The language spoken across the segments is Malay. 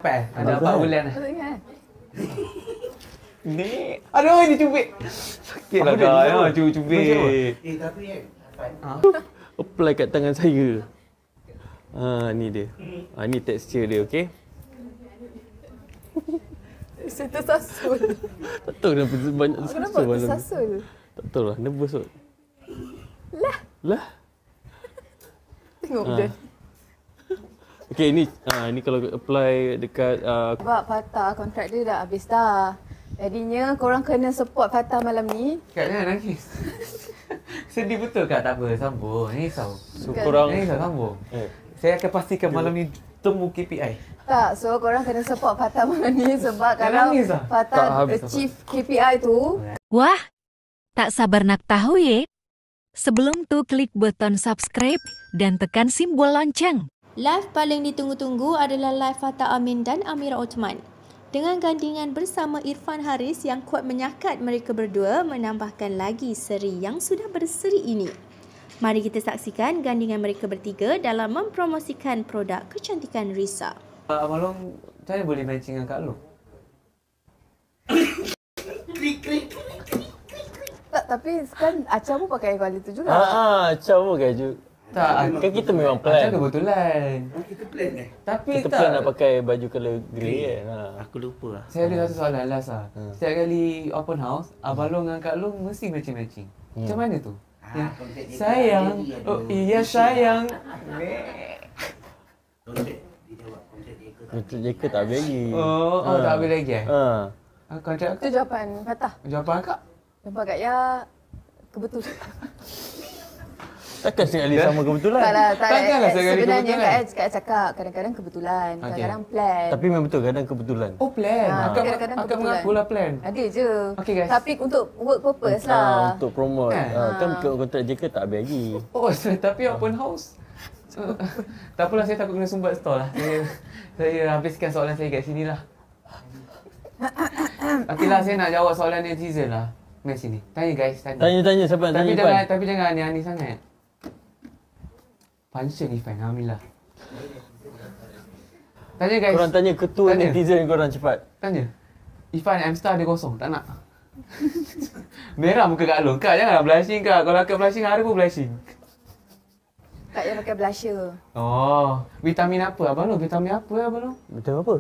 Ada 4 bulan dah. Tak ingat. Ni. Aduh, ini cubit. Sakit lah kau. Cubit. Tapi Apply kat tangan saya. Ni dia. Ni tekstur dia, okey? Saya tersasul. Tak tahu kenapa banyak Kenapa tersasul malam ni. tersasul? Tak tahu lah, nervous kot. Lah. Tengok dia. Okey, ni kalau apply dekat Sebab Fatah kontrak dia dah habis dah. Jadinya korang kena support Fatah malam ni. Kak jangan nangis. Sedih betul Kak? Tak apa, sambung. Jangan risau. so korang Jangan risau, sambung. Saya akan pastikan malam ni temu KPI. Tak, so korang kena support Fatah malam ni sebab Jangan kalau nangis lah. Fatah Tak habis achieve KPI tu, Wah, tak sabar nak tahu ye? Sebelum tu klik button subscribe dan tekan simbol lonceng. Live paling ditunggu-tunggu adalah live Fatah Amin dan Amira Othman. Dengan gandingan bersama Irfan Haris yang kuat menyakat mereka berdua menambahkan lagi seri yang sudah berseri ini. Mari kita saksikan gandingan mereka bertiga dalam mempromosikan produk kecantikan Risa. Abang Long, macam mana boleh matching dengan Kak Long? tak, tapi kan Acha pun pakai kualiti tu juga. Macam pun kan Ju. Tak, Kan kita memang macam plan. kebetulan. kita plan Tapi Kita tak. plan nak pakai baju colour grey kan. Aku lupa lah. Saya ada satu soalan last lah. Setiap kali open house, Abang Long dengan Kak Long mesti matching-matching. Macam mana tu? Ya. Sayang. Oh iya sayang. Untuk jaket tak habis lagi. Oh, tak habis lagi eh? Kontrak Itu Kak? jawapan Fatah. Jawapan Kak? Jawapan Kak Ya, kebetulan. Takkan sekali sama kebetulan. Taklah, Takkanlah sekali sebenarnya kebetulan. Kak cakap kadang-kadang kebetulan, kadang-kadang plan. Tapi memang betul kadang kebetulan. Oh plan. kadang-kadang Akak kebetulan. mengakulah plan. Ada je. Okey, guys. Tapi untuk work purpose lah. Untuk promote. Kan? Kan kontrak jaket tak habis lagi. Oh, tapi open house. Tak apalah, saya takut kena sumbat stall lah. Saya habiskan soalan saya kat sini lah. Okeylah, saya nak jawab soalan netizen lah. Mari sini. Tanya guys, tanya. Tanya siapa nak tanya Tapi jangan aneh-aneh sangat. Punchen Ifan, alhamdulillah. Tanya guys. Korang tanya ketua Tanya. netizen korang cepat. Tanya. Ifan, M-Star dia kosong. Tak nak. Merah muka Kak Long. Kak, janganlah blushing Kak. Kalau Kak blushing, hari pun blushing. Kak Ya pakai blusher. Oh, vitamin apa? Abang Long, vitamin apa Abang Long? Betul apa?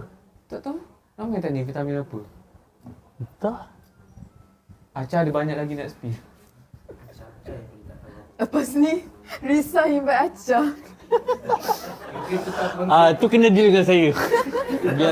Tak tahu. Nama yang tanya vitamin apa? Entah. Acha ada banyak lagi nak spill. Lepas ni, Risa invite Acha. Tu kena deal dengan saya. Biar